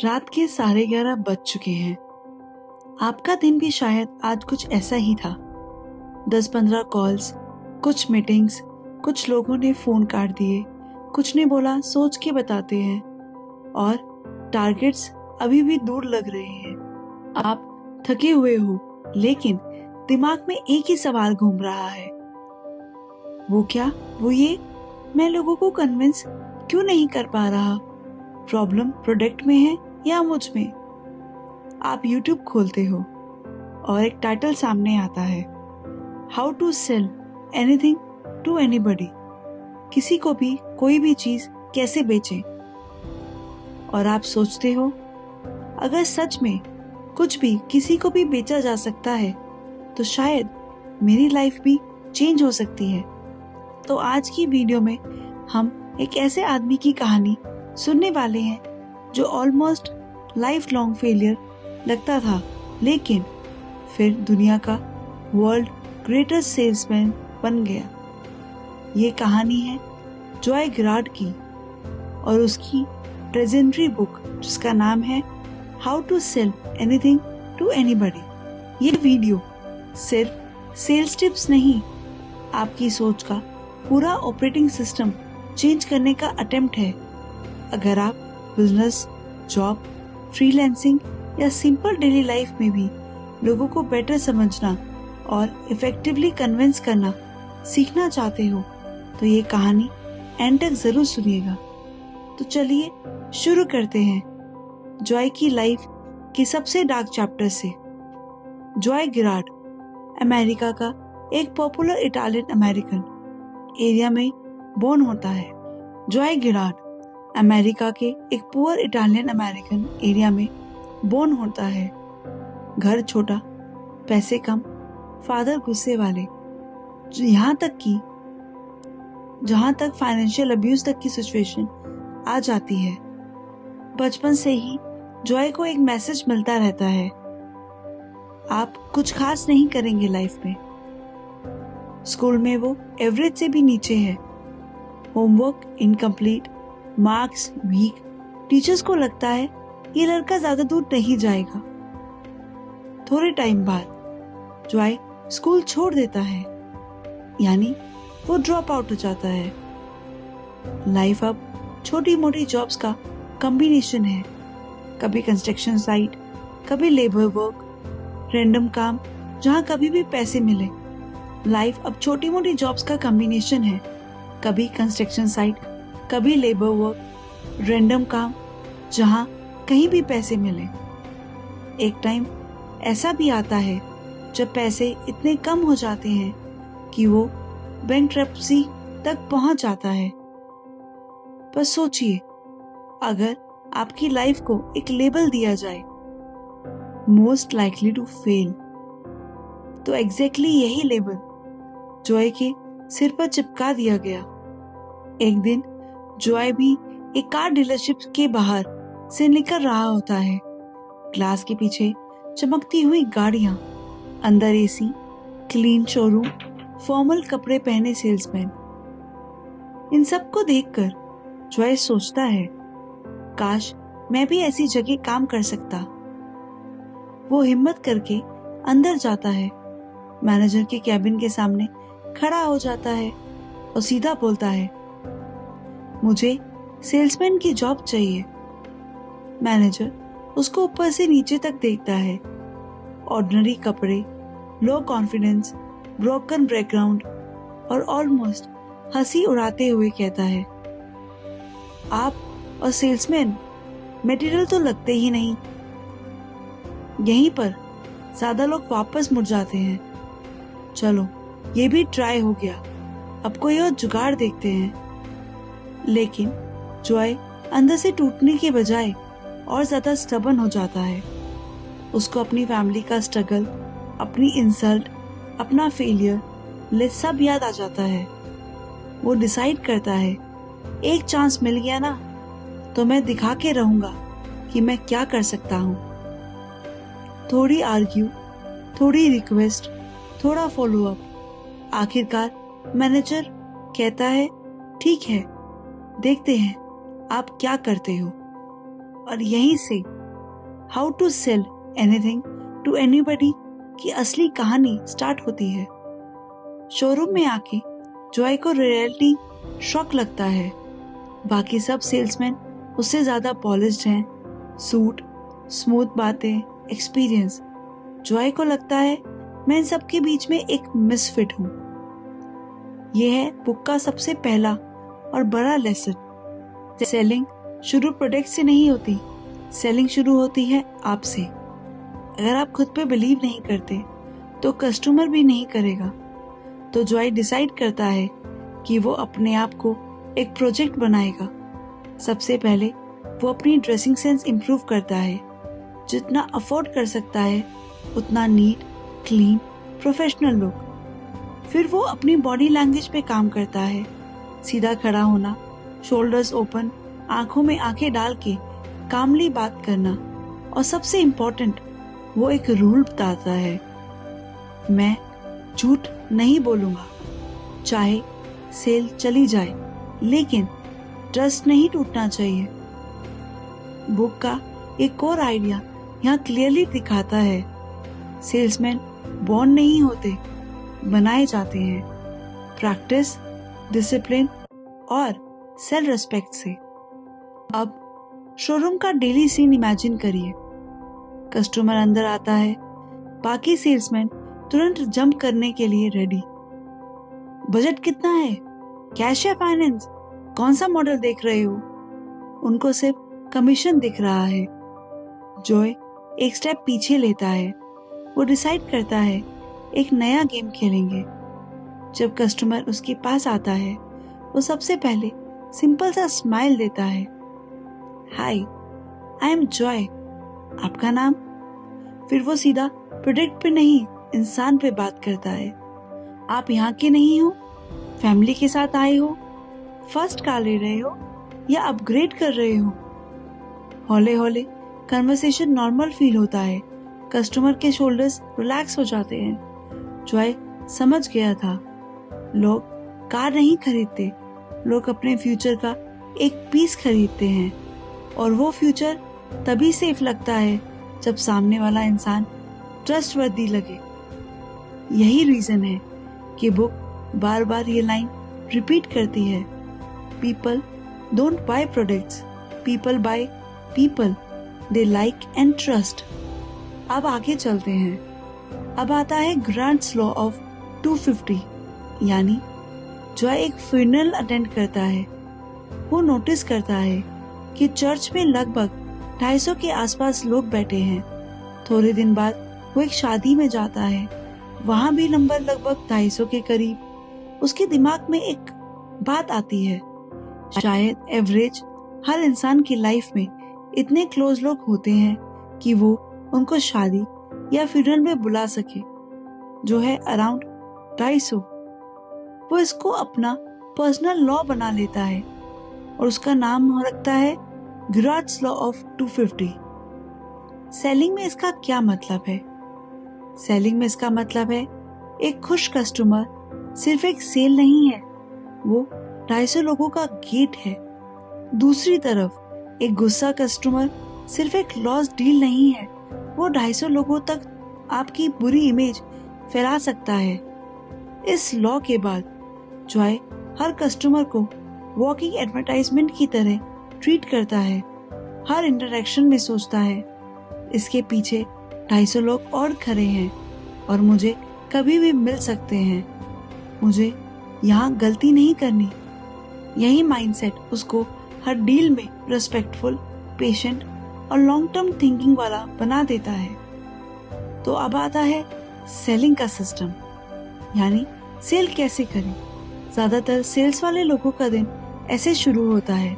रात के 11:30 बज चुके हैं। आपका दिन भी शायद आज कुछ ऐसा ही था। 10-15 कॉल्स, कुछ मीटिंग्स, कुछ लोगों ने फोन काट दिए, कुछ ने बोला सोच के बताते हैं, और टारगेट्स अभी भी दूर लग रहे हैं। आप थके हुए हो, लेकिन दिमाग में एक ही सवाल घूम रहा है, वो क्या, वो ये, मैं लोगों को कन्विंस क्यों नहीं कर पा रहा? प्रॉब्लम प्रोडक्ट में है या मुझ में? आप YouTube खोलते हो और एक टाइटल सामने आता है, how to sell anything to anybody. किसी को भी कोई भी चीज कैसे बेचें। और आप सोचते हो, अगर सच में कुछ भी किसी को भी बेचा जा सकता है तो शायद मेरी लाइफ भी चेंज हो सकती है। तो आज की वीडियो में हम एक ऐसे आदमी की कहानी सुनने वाले हैं जो ऑलमोस्ट लाइफ लॉन्ग फेलियर लगता था, लेकिन फिर दुनिया का वर्ल्ड ग्रेटेस्ट सेल्समैन बन गया। ये कहानी है जॉय गिरार्ड की और उसकी लेजेंडरी बुक जिसका नाम है how to sell anything to anybody. ये वीडियो सिर्फ सेल्स टिप्स नहीं, आपकी सोच का पूरा ऑपरेटिंग सिस्टम चेंज करने का अटेम्प्ट है। अगर आप बिजनेस, जॉब, फ्रीलांसिंग या सिंपल डेली लाइफ में भी लोगों को बेटर समझना और इफेक्टिवली कन्विंस करना सीखना चाहते हो तो ये कहानी एंड तक जरूर सुनिएगा। तो चलिए शुरू करते हैं जॉय की लाइफ की सबसे डार्क चैप्टर से। जॉय गिरार्ड अमेरिका का एक पॉपुलर इटालियन अमेरिकन एरिया में बोर्न होता है। जॉय गिरार्ड अमेरिका के एक पुअर इटालियन अमेरिकन एरिया में बोर्न होता है। घर छोटा, पैसे कम, फादर गुस्से वाले, जहां तक फाइनेंशियल अब्यूज तक की सिचुएशन आ जाती है। बचपन से ही जॉय को एक मैसेज मिलता रहता है, आप कुछ खास नहीं करेंगे लाइफ में। स्कूल में वो एवरेज से भी नीचे है, homework incomplete, marks weak. Teachers को लगता है ये लड़का ज्यादा दूर नहीं जाएगा। थोड़े टाइम बाद जॉय स्कूल छोड़ देता है, यानी वो ड्रॉप आउट हो जाता है। लाइफ अब छोटी मोटी जॉब्स का कॉम्बिनेशन है, कभी कंस्ट्रक्शन साइट, कभी लेबर वर्क, रैंडम काम जहाँ कभी भी पैसे मिले। लाइफ अब छोटी मोटी जॉब्स का कॉम्बिनेशन है, कभी कंस्ट्रक्शन साइट, कभी लेबर वर्क, रैंडम काम जहाँ कहीं भी पैसे मिले। एक टाइम ऐसा भी आता है जब पैसे इतने कम हो जाते हैं कि वो बैंकरप्सी तक पहुंच जाता है। पर सोचिए, अगर आपकी लाइफ को एक लेबल दिया जाए, मोस्ट लाइकली टू फेल, तो एग्जैक्टली यही लेबल जॉय के सिर पर चिपका दिया गया। एक दिन जॉय भी एक कार डीलरशिप के बाहर से निकल रहा होता है। ग्लास के पीछे चमकती हुई गाड़ियां, अंदर एसी, क्लीन शोरूम, फॉर्मल कपड़े पहने सेल्समैन। इन सब को देखकर जॉय सोचता है, काश मैं भी ऐसी जगह काम कर सकता। वो हिम्मत करके अंदर जाता है, मैनेजर के कैबिन के सामने खड़ा हो जाता है और सीधा बोलता है, मुझे सेल्समैन की जॉब चाहिए। मैनेजर उसको ऊपर से नीचे तक देखता है। ऑर्डिनरी कपड़े, लो कॉन्फिडेंस, ब्रोकन बैकग्राउंड और ऑलमोस्ट हंसी उड़ाते हुए कहता है, आप और सेल्समैन मटेरियल तो लगते ही नहीं। यहीं पर ज्यादा लोग वापस मुड़ जाते हैं। चलो ये भी ट्राई हो गया, अब कोई और जुगाड़ देखते हैं। लेकिन जॉय अंदर से टूटने के बजाय और ज्यादा स्टबर्न हो जाता है। उसको अपनी फैमिली का स्ट्रगल, अपनी इंसल्ट, अपना फेलियर सब याद आ जाता है। वो डिसाइड करता है, एक चांस मिल गया ना तो मैं दिखा के रहूंगा कि मैं क्या कर सकता हूँ। थोड़ी आर्ग्यू, थोड़ी रिक्वेस्ट, थोड़ा फॉलो अप। आखिरकार मैनेजर कहता है, ठीक है, देखते हैं आप क्या करते हो। और यहीं से how to sell anything to anybody की असली कहानी स्टार्ट होती है। शोरूम में आके जॉय को रियलिटी शॉक लगता है। बाकी सब सेल्समैन उससे ज्यादा पॉलिश्ड हैं, सूट, स्मूथ बातें, एक्सपीरियंस। जॉय को लगता है मैं इन सब के बीच में एक मिसफिट हूँ। यह है बुक का सबसे पहला और बड़ा लेसन। सेलिंग शुरू प्रोडक्ट से नहीं होती, सेलिंग शुरू होती है आपसे। अगर आप खुद पे बिलीव नहीं करते तो कस्टमर भी नहीं करेगा। तो जॉय डिसाइड करता है कि वो अपने आप को एक प्रोजेक्ट बनाएगा। सबसे पहले वो अपनी ड्रेसिंग सेंस इंप्रूव करता है। जितना अफोर्ड कर सकता है उतना नीट, क्लीन, प्रोफेशनल लुक। फिर वो अपनी बॉडी लैंग्वेज पे काम करता है। सीधा खड़ा होना, शोल्डर्स ओपन, आंखों में आंखें डाल के कामली बात करना। और सबसे इम्पोर्टेंट, वो एक रूल बताता है, मैं झूठ नहीं बोलूंगा। चाहे सेल चली जाए लेकिन ट्रस्ट नहीं टूटना चाहिए। बुक का एक और आइडिया यहाँ क्लियरली दिखाता है, सेल्समैन बॉर्न नहीं होते, बनाए जाते हैं। प्रैक्टिस, डिसिप्लिन और सेल्फ रेस्पेक्ट से। अब शोरूम का डेली सीन इमेजिन करिए। कस्टमर अंदर आता है, बाकी सेल्समैन तुरंत जंप करने के लिए रेडी। बजट कितना है? कैश या फाइनेंस? कौन सा मॉडल देख रहे हो? उनको सिर्फ कमीशन दिख रहा है। जॉय एक स्टेप पीछे लेता है। वो डिसाइड करता है एक नया गेम खेलेंगे। जब कस्टमर उसके पास आता है वो सबसे पहले सिंपल सा स्माइल देता है। हाय, आई एम जॉय, आपका नाम? फिर वो सीधा प्रोडक्ट पे नहीं, इंसान पे बात करता है। आप यहाँ के नहीं हो? फैमिली के साथ आए हो? फर्स्ट कार ले रहे हो या अपग्रेड कर रहे हो? हौले हौले कन्वर्सेशन नॉर्मल फील होता है। कस्टमर के शोल्डर्स रिलैक्स हो जाते हैं। जॉय समझ गया था, लोग कार नहीं खरीदते, लोग अपने फ्यूचर का एक पीस खरीदते हैं। और वो फ्यूचर तभी सेफ लगता है जब सामने वाला इंसान ट्रस्टवर्दी लगे। यही रीजन है कि बुक बार बार ये लाइन रिपीट करती है, people don't by products, people by people they like and trust. अब आगे चलते हैं। अब आता है ग्रांट्स लॉ ऑफ 250, यानी जॉय एक फ्यूनरल अटेंड करता है। वो नोटिस करता है कि चर्च में लगभग 250 के आसपास लोग बैठे हैं। थोड़े दिन बाद वो एक शादी में जाता है, वहां भी नंबर लगभग 250 के करीब। उसके दिमाग में एक बात आती है, शायद एवरेज हर इंसान की लाइफ में इतने क्लोज लोग होते हैं कि वो उनको शादी या फ्यूनरल में बुला सके, जो है अराउंड 250। वो इसको अपना पर्सनल लॉ बना लेता है और उसका नाम रखता है ग्रांट्स लॉ ऑफ 250। सेलिंग में इसका क्या मतलब है? सेलिंग में इसका मतलब है एक खुश कस्टमर सिर्फ एक सेल नहीं है, वो 250 लोगों का गेट है। दूसरी तरफ एक गुस्सा कस्टमर सिर्फ एक लॉस डील नहीं है, वो 250 लोगों तक आपकी बुरी इमेज फैला सकता है। इस लॉ के बाद जॉय हर कस्टमर को वॉकिंग एडवर्टाइजमेंट की तरह ट्रीट करता है। हर इंटरेक्शन में सोचता है, इसके पीछे 250 लोग और खड़े हैं और मुझे कभी भी मिल सकते हैं, मुझे यहाँ गलती नहीं करनी। यही माइंडसेट उसको हर डील में रिस्पेक्टफुल, पेशेंट और लॉन्ग टर्म थिंकिंग वाला बना देता है। तो अब आता है सेलिंग का सिस्टम, यानी सेल कैसे करें। ज्यादातर सेल्स वाले लोगों का दिन ऐसे शुरू होता है,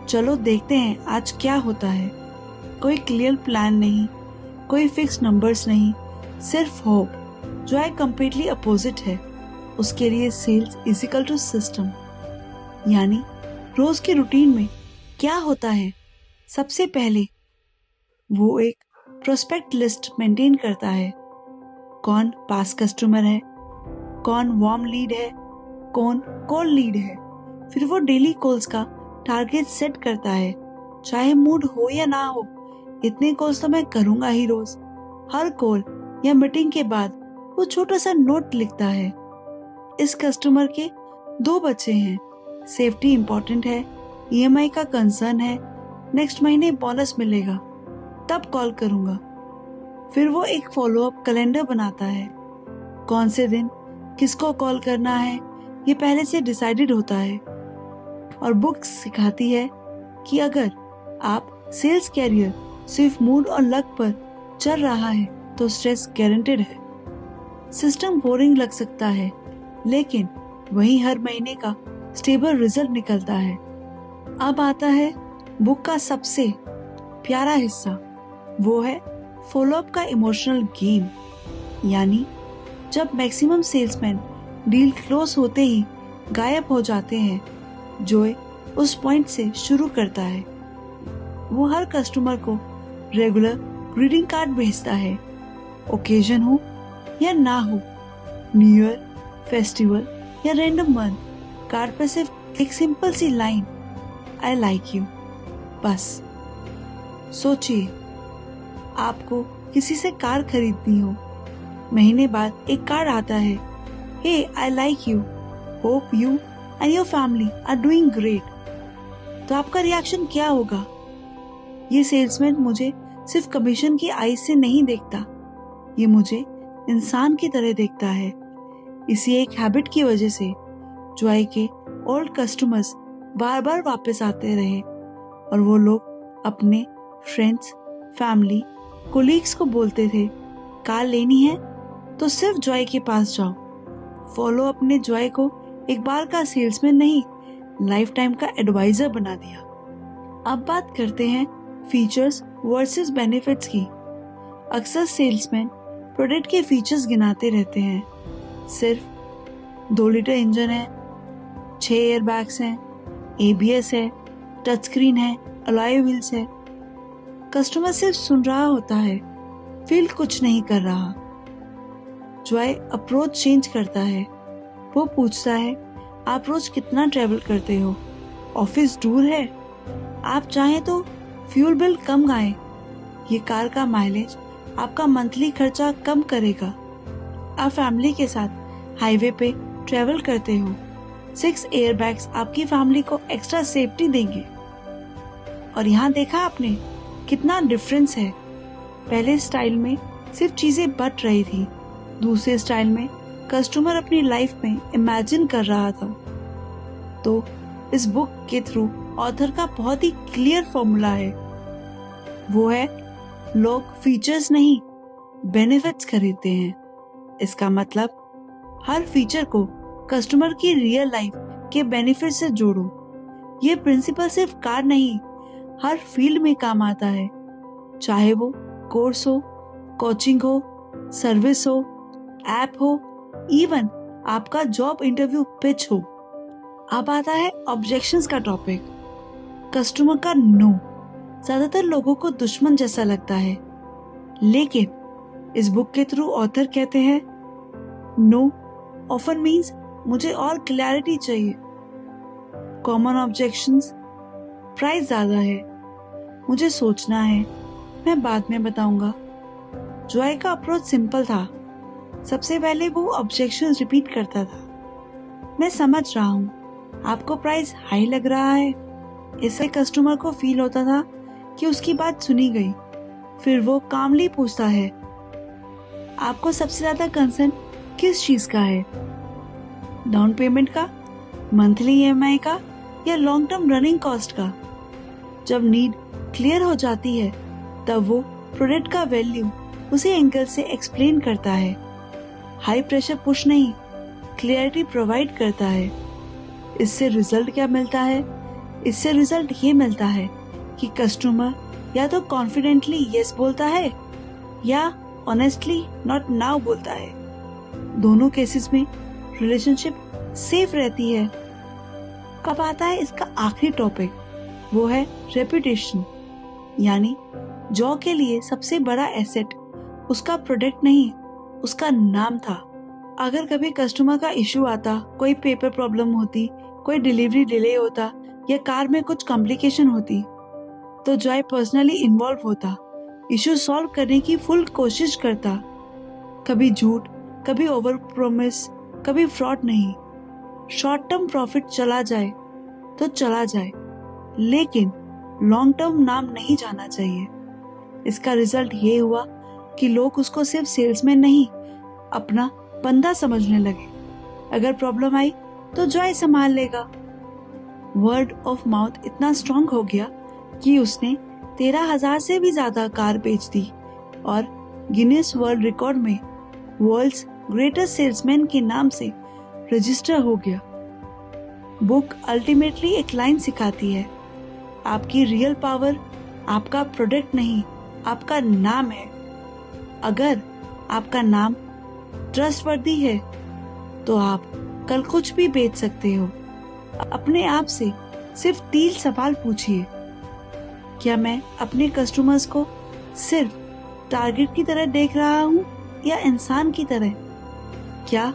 चलो देखते हैं आज क्या होता है। कोई क्लियर प्लान नहीं, कोई फिक्स नंबर्स नहीं, सिर्फ होप। जॉय कंप्लीटली अपोजिट है। उसके लिए sales is equal to system, यानी रोज के रूटीन में क्या होता है। सबसे पहले वो एक प्रोस्पेक्ट लिस्ट मेंटेन करता है, कौन पास कस्टमर है, कौन वार्म लीड है, कौन कोल्ड लीड है। फिर वो डेली कॉल्स का टारगेट सेट करता है, चाहे मूड हो या ना हो, इतने कॉल्स तो मैं करूंगा ही रोज। हर कॉल या मीटिंग के बाद वो छोटा सा नोट लिखता है, इस कस्टमर के 2 बच्चे हैं, सेफ्टी इंपॉर्टेंट है, ईएमआई का कंसर्न है, नेक्स्ट महीने बोनस मिलेगा, तब कॉल करूंगा। फिर वो एक फॉलोअप कैलेंडर बनाता है, कौन से दिन किसको कॉल करना है ये पहले से डिसाइडेड होता है। और बुक सिखाती है कि अगर आप सेल्स कैरियर सिर्फ मूड और लक पर चल रहा है तो स्ट्रेस गारंटेड है। सिस्टम बोरिंग लग सकता है, लेकिन वही हर महीने का स्टेबल रिजल्ट निकलता है। अब आता है बुक का सबसे प्यारा हिस्सा, वो है फॉलोअप का इमोशनल गेम। यानी जब मैक्सिमम सेल्समैन डील क्लोज होते ही गायब हो जाते हैं, जॉय उस पॉइंट से शुरू करता है। वो हर कस्टमर को रेगुलर ग्रीटिंग कार्ड भेजता है, ओकेजन हो या ना हो, न्यू ईयर, फेस्टिवल या रैंडम वन, कार्ड पर सिर्फ एक सिंपल सी लाइन, आई लाइक यू, बस। सोचिए, आपको किसी से कार खरीदनी हो, महीने बाद एक कार्ड आता है, hey I like you, hope you and your family are doing great. तो आपका रिएक्शन क्या होगा? ये सेल्समैन मुझे सिर्फ कमीशन की आईज से नहीं देखता, ये मुझे इंसान की तरह देखता है। इसी एक हैबिट की वजह से जॉय के ओल्ड कस्टमर्स बार बार वापस आते रहे और वो लोग अपने फ्रेंड्स, फैमिली, कोलीग्स को बोलते थे, कार लेनी है तो सिर्फ जॉय के पास जाओ। फॉलो अपने जॉय को एक बार का सेल्समैन नहीं, लाइफ टाइम का एडवाइजर बना दिया। अब बात करते हैं फीचर्स वर्सेस बेनिफिट्स की। अक्सर सेल्समैन प्रोडक्ट के फीचर्स गिनाते रहते हैं, सिर्फ 2 लीटर इंजन है, 6 एयर बैग्स हैं, ABS है, टच स्क्रीन है, अलॉय व्हील्स है। कस्टमर सिर्फ सुन रहा होता है, फील कुछ नहीं कर रहा। जॉय अप्रोच चेंज करता है। वो पूछता है, आप रोज कितना ट्रेवल करते हो? ऑफिस दूर है? आप चाहें तो फ्यूल बिल कम गाएं। ये कार का माइलेज आपका मंथली खर्चा कम करेगा। आप फैमिली के साथ हाईवे पे ट्रेवल करते हो, 6 एयर बैग्स आपकी फैमिली को एक्स्ट्रा सेफ्टी देंगे। और यहाँ देखा आपने कितना डिफरेंस है। पहले स्टाइल में सिर्फ चीजें बट रही थी, दूसरे स्टाइल में कस्टमर अपनी लाइफ में इमेजिन कर रहा था। तो इस बुक के थ्रू ऑथर का बहुत ही क्लियर फॉर्मूला है, वो है लोग फीचर्स नहीं बेनिफिट्स खरीदते हैं। इसका मतलब हर फीचर को कस्टमर की रियल लाइफ के बेनिफिट से जोड़ो। ये प्रिंसिपल सिर्फ कार नहीं, हर फील्ड में काम आता है, चाहे वो कोर्स हो, कोचिंग हो, सर्विस हो, ऐप हो, इवन आपका जॉब इंटरव्यू पिच हो। अब आता है ऑब्जेक्शंस का टॉपिक। कस्टमर का नो ज्यादातर लोगों को दुश्मन जैसा लगता है, लेकिन इस बुक के थ्रू ऑथर कहते हैं नो ऑफन मीन्स मुझे और क्लैरिटी चाहिए। कॉमन ऑब्जेक्शंस, प्राइस ज्यादा है, मुझे सोचना है, मैं बाद में बताऊंगा। जॉय का अप्रोच सिंपल था। सबसे पहले वो ऑब्जेक्शंस रिपीट करता था, मैं समझ रहा हूँ आपको प्राइस हाई लग रहा है। इससे कस्टमर को फील होता था कि उसकी बात सुनी गई। फिर वो कामली पूछता है, आपको सबसे ज्यादा कंसर्न किस चीज का है? डाउन पेमेंट का, मंथली EMI का या लॉन्ग टर्म रनिंग कॉस्ट का? जब नीड क्लियर हो जाती है तब वो प्रोडक्ट का वैल्यू उसी एंगल से एक्सप्लेन करता है। हाई प्रेशर पुश नहीं, क्लियरिटी प्रोवाइड करता है। इससे रिजल्ट क्या मिलता है? इससे रिजल्ट ये मिलता है कि कस्टमर या तो कॉन्फिडेंटली यस बोलता है या ऑनेस्टली नॉट नाउ बोलता है। दोनों केसेस में रिलेशनशिप सेफ रहती है। कब आता है इसका आखिरी टॉपिक, वो है रेपुटेशन। यानी जॉ के लिए सबसे बड़ा एसेट उसका प्रोडक्ट नहीं, उसका नाम था। अगर कभी कस्टमर का इश्यू आता, कोई पेपर प्रॉब्लम होती, कोई डिलीवरी डिले होता या कार में कुछ कॉम्प्लिकेशन होती, तो जॉय पर्सनली इन्वॉल्व होता, इशू सॉल्व करने की फुल कोशिश करता। कभी झूठ, कभी ओवर प्रोमिस, कभी फ्रॉड नहीं। शॉर्ट टर्म प्रॉफिट चला जाए तो चला जाए, लेकिन लॉन्ग टर्म नाम नहीं जाना चाहिए। इसका रिजल्ट ये हुआ कि लोग उसको सिर्फ सेल्समैन नहीं, अपना बंदा समझने लगे। अगर प्रॉब्लम आई तो जॉय संभाल लेगा। वर्ड ऑफ माउथ इतना स्ट्रांग हो गया कि उसने 13,000 से भी ज्यादा कार बेच दी और गिनीज वर्ल्ड रिकॉर्ड में वर्ल्ड्स ग्रेटेस्ट सेल्समैन के नाम से रजिस्टर हो गया। बुक अल्टीमेटली एक लाइन सिखाती है, आपकी रियल पावर आपका प्रोडक्ट नहीं, आपका नाम है। अगर आपका नाम ट्रस्टवर्दी है तो आप कल कुछ भी बेच सकते हो। अपने आप से सिर्फ 3 सवाल पूछिए, क्या मैं अपने कस्टमर्स को सिर्फ टारगेट की तरह देख रहा हूँ या इंसान की तरह? क्या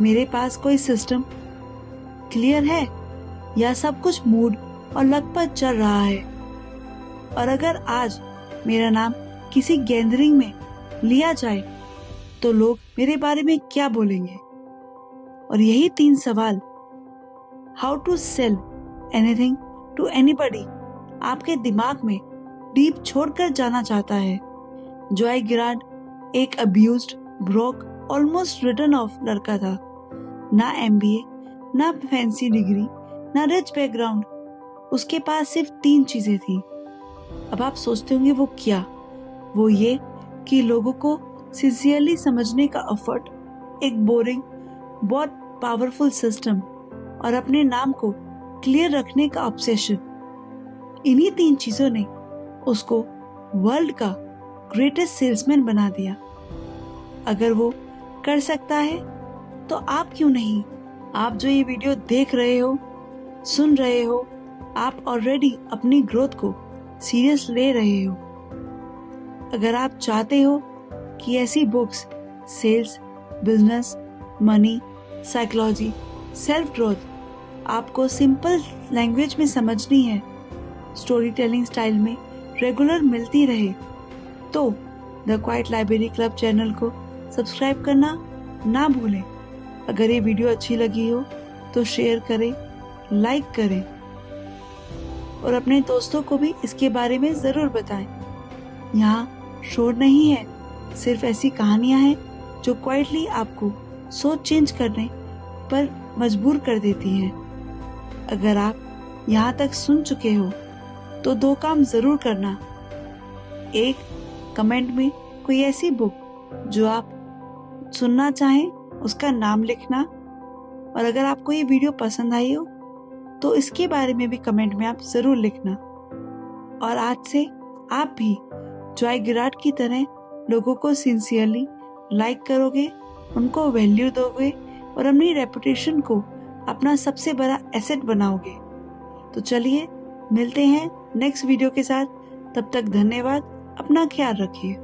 मेरे पास कोई सिस्टम क्लियर है या सब कुछ मूड और लक पर चल रहा है? और अगर आज मेरा नाम किसी गैदरिंग में लिया जाए तो लोग मेरे बारे में क्या बोलेंगे? और यही 3 सवाल, how to sell anything to anybody, आपके दिमाग में डीप छोड़कर जाना चाहता है। जॉय गिरार्ड एक abused, broke, almost return of लड़का था। ना MBA, ना फैंसी डिग्री, ना रिच बैकग्राउंड। उसके पास सिर्फ 3 चीजें थी। अब आप सोचते होंगे वो क्या? वो ये कि लोगों को सिंसियरली समझने का एफर्ट, एक बोरिंग बहुत पावरफुल सिस्टम और अपने नाम को क्लियर रखने का ऑब्सेशन। इन्हीं 3 चीजों ने उसको वर्ल्ड का ग्रेटेस्ट सेल्समैन बना दिया। अगर वो कर सकता है तो आप क्यों नहीं? आप जो ये वीडियो देख रहे हो, सुन रहे हो, आप ऑलरेडी अपनी ग्रोथ को सीरियस ले रहे हो। अगर आप चाहते हो कि ऐसी books, sales, business, money, psychology, self growth आपको सिंपल लैंग्वेज में समझनी है, स्टोरी टेलिंग स्टाइल में रेगुलर मिलती रहे, तो the quiet library club channel को सब्सक्राइब करना ना भूलें। अगर ये वीडियो अच्छी लगी हो तो शेयर करें, लाइक करें और अपने दोस्तों को भी इसके बारे में जरूर बताएं। यहाँ शोर नहीं है, सिर्फ ऐसी कहानियां हैं जो क्वाइटली आपको सोच चेंज करने पर मजबूर कर देती हैं। अगर आप यहाँ तक सुन चुके हो तो 2 काम जरूर करना। एक, कमेंट में कोई ऐसी बुक जो आप सुनना चाहें उसका नाम लिखना, और अगर आपको ये वीडियो पसंद आई हो तो इसके बारे में भी कमेंट में आप जरूर लिखना। और आज से आप भी जॉय गिरार्ड की तरह लोगों को सिंसियरली लाइक करोगे, उनको वैल्यू दोगे और अपनी रेपुटेशन को अपना सबसे बड़ा एसेट बनाओगे। तो चलिए मिलते हैं नेक्स्ट वीडियो के साथ। तब तक धन्यवाद, अपना ख्याल रखिए।